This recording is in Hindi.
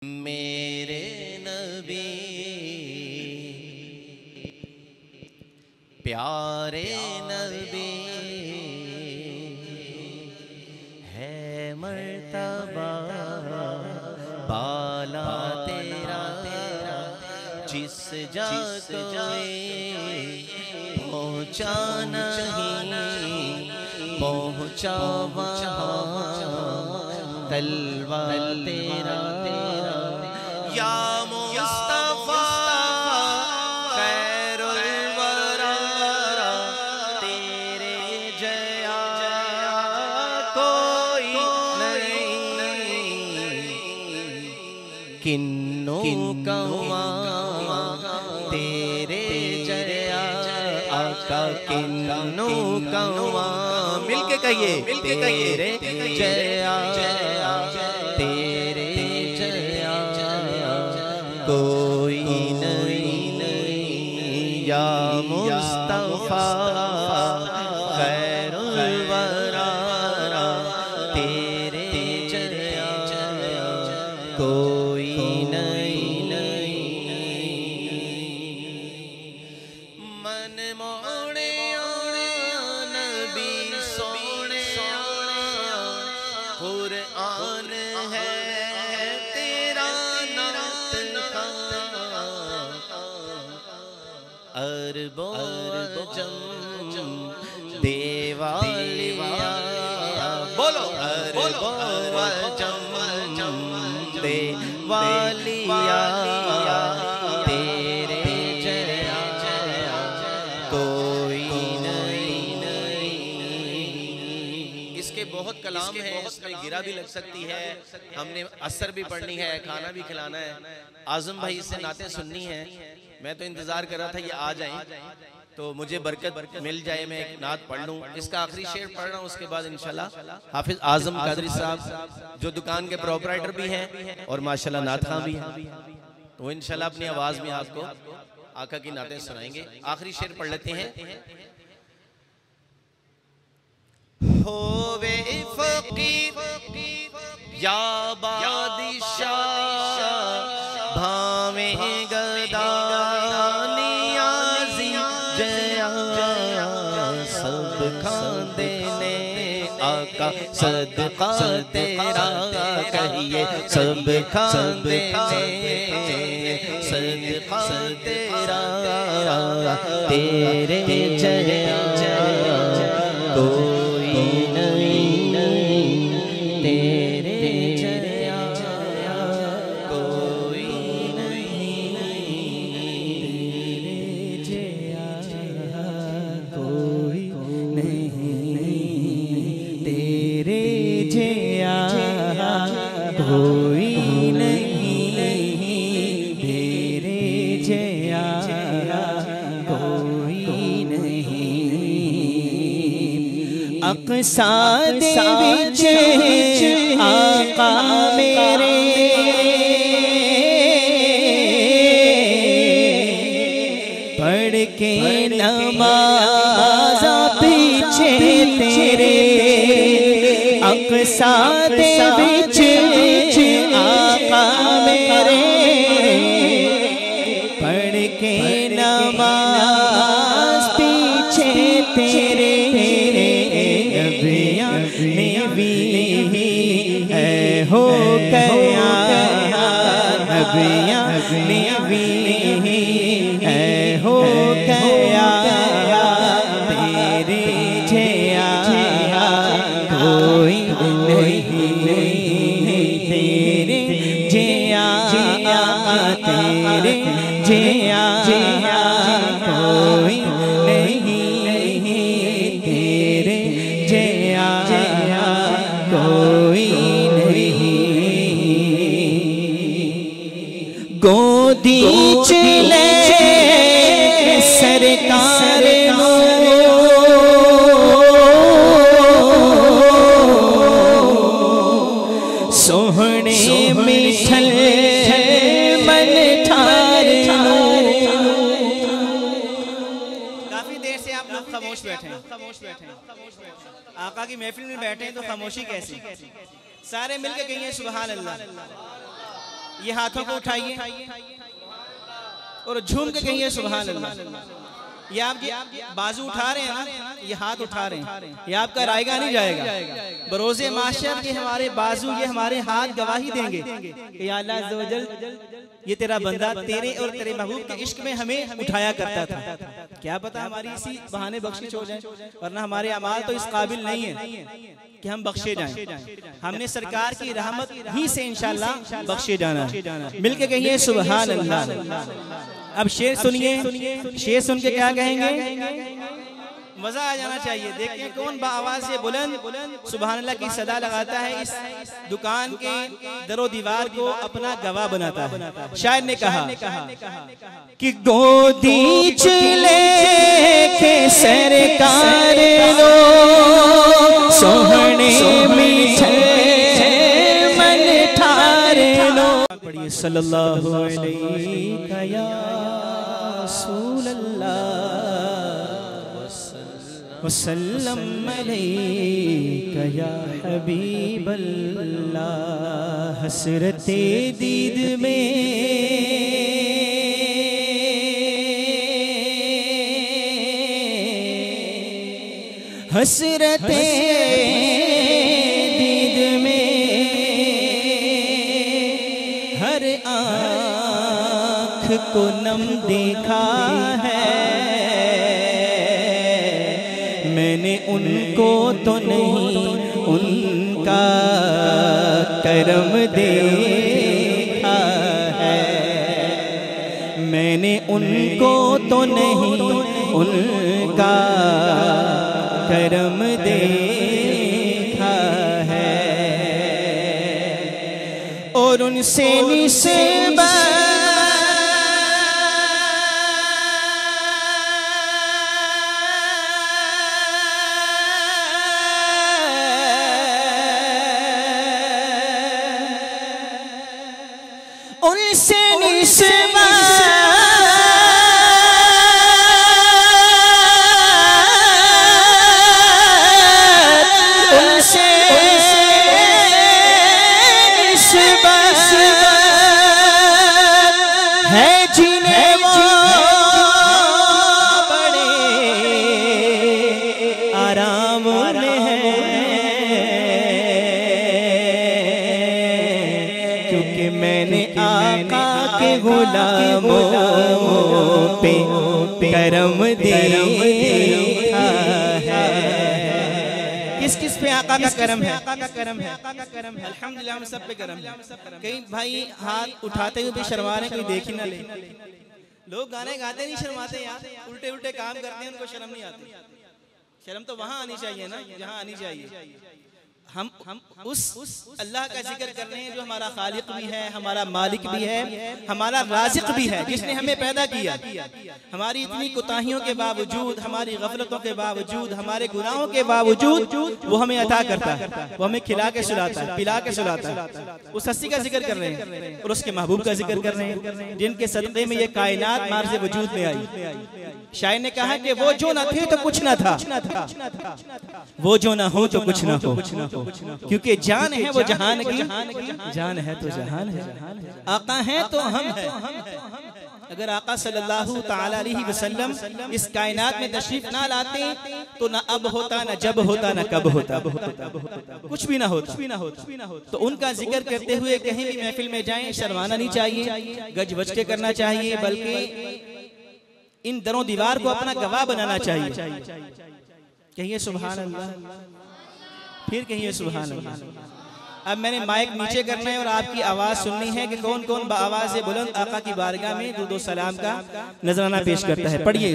मेरे नबी प्यारे नबी है मर्तबा बाला तेरा जिस जा पहुँचा नहीं पहुँचा तलवा तेरा या मुस्तफा खैरुल वरा तेरे जया कोई नहीं किन्नों कवा तेरे जया आका किन्नों कवा मिलके कहिए तेरे जया तेरे जया कोई नहीं या मुस्तफा खैरुल वरा तेरे जया कोई नहीं मन मोड़े नबी सोने कुरान है तेरा नात का अरबो जम देवालिया बोलो अरबो जम देवालिया तेरे जया कोई नहीं। इसके बहुत कलाम है, इसमें गिरा भी लग सकती है, हमने असर भी पढ़नी है, खाना भी खिलाना है। आजम भाई से नातें सुननी है। मैं तो इंतजार कर रहा था ये आ जाएं तो मुझे बरकत मिल जाए, मैं एक नात पढ़ लूं। इसका आखिरी शेर पढ़ रहा हूं, उसके बाद इंशाल्लाह हाफिज आजम कादरी साहब जो दुकान के प्रोपराइटर भी हैं और माशाल्लाह नात खां भी हैं, तो वो इंशाल्लाह अपनी आवाज में आपको आका की नातें सुनाएंगे। आखिरी शेर पढ़ लेते हैं। होवे फकीर या बादशाह भावे गदा नियाज़ी जया सब खांदे ने आका सदका तेरा कहिए सब खांदे ने सदका तेरा तेरे जया कोई नहीं तेरे जया कोई नहीं तेरे जया कोई नहीं तेरे जया कोई नहीं तेरे जया कोई नहीं। अक़सा दे विच आका मेरे पढ़ के नमाज़ पीछे तेरे अक़सा दे विच आका मेरे पढ़ के नमाज़ पीछे तेरे है हो गया नबिया नबी है हो गया तेरे जया कोई नहीं तेरे जया तेरे जया कोई नहीं तेरे जया कोई नहीं। गोदी चले सरकार सोहने मिठल मन ठार। काफी देर से आप लोग खामोश बैठे हैं, आका की महफिल में बैठे हैं तो खामोशी कैसी? सारे मिलके कहिए सुभान अल्लाह। ये हाथों को उठाइए और झूम के कहिए सुभान अल्लाह। ये आप बाजू उठा रहे हैं ना, ये हाथ उठा रहे हैं, ये आपका रायगा नहीं जाएगा। बरोज़े माशर के हमारे बाजू, ये हमारे हाथ गवाही देंगे कि या अल्लाह अज़्ज़ व जल, ये तेरा बंदा तेरे और तेरे महबूब के इश्क में हमें उठाया करता था। क्या पता हमारी इसी बहाने बख्शिश हो जाए, वरना हमारे अमाल तो इस काबिल नहीं है कि हम बख्शे जाएं। हमने सरकार की रहमत ही से इंशाअल्लाह बख्शे जाना है। मिलके कहिए सुभान अल्लाह। अब शेर सुनिए, शेर सुन के क्या कहेंगे, मजा आ जाना चाहिए। देखिए कौन बाआवाज़ से बुलंद सुभान अल्लाह की सदा लगाता है, इस दुकान के दरो दीवार को अपना गवाह बनाता है। शायर ने कहा कि गोदी चले के सरकार लो, सोहने मीठे मन ठार लो। पढ़िए सल्लल्लाहु अलैहि वसल्लम अलैका या हबीबल्लाह। हसरते दीद में हसरते दीद में हर आँख को नम देखा है। मैंने उनको तो नहीं उनका करम देखा है। मैंने उनको तो नहीं उनका करम देखा है। और उनसे निस्बत उनसे निस्बत उनसे निस्बत है जिन्हें वो बड़े आराम में है, क्योंकि मैंने आका के गुलामों पे करम देखा है। किस किस पे आका का करम है? अल्हम्दुलिल्लाह हम सब पे करम है। कई भाई हाथ उठाते हुए भी शर्मा रहे, कोई देख ही ना ले। लोग गाने गाते नहीं शर्माते यार, उल्टे उल्टे काम करते हैं, उनको शर्म नहीं आती। शर्म तो वहां आनी चाहिए ना जहां आनी चाहिए। हम उस अल्लाह का जिक्र कर रहे हैं जो हमारा खालिक भी है, हमारा मालिक भी है, हमारा राज़िक भी है, जिसने हमें पैदा किया। हमारी इतनी कोताहियों के बावजूद, हमारी गफलतों के बावजूद, हमारे गुनाहों के बावजूद वो हमें अता करता है, वो हमें खिला के सुलाता है, पिला के सुलाता है। उस हस्ती का जिक्र कर रहे हैं और उसके महबूब का जिक्र कर रहे हैं, जिनके सदक़े में ये कायनात मार्ज़े वजूद में आई। शायर ने कहा कि वो जो न थे तो कुछ न था, वो जो न हो तो कुछ न हो, क्योंकि जान है वो जहान की, जान है तो जहान है, आका है तो हम है। अगर आका सल्लल्लाहु ताला अलैहि वसल्लम इस कायनात में तशरीफ ना लाते तो ना अब होता, ना जब होता, ना कब होता, कुछ भी ना होता। तो उनका जिक्र करते हुए कहीं भी महफिल में जाएं शर्माना नहीं चाहिए, गज बज के करना चाहिए, बल्कि इन दरों दीवार को अपना गवाह बनाना चाहिए। कहिए सुभान अल्लाह, फिर कहिए सुभान अल्लाह। अब मैंने माइक नीचे करना है और आपकी आवाज सुननी है कि कौन कौन आवाज से बुलंद आका की बारगाह में दुरूद व सलाम का नजराना पेश करता है। पढ़िए।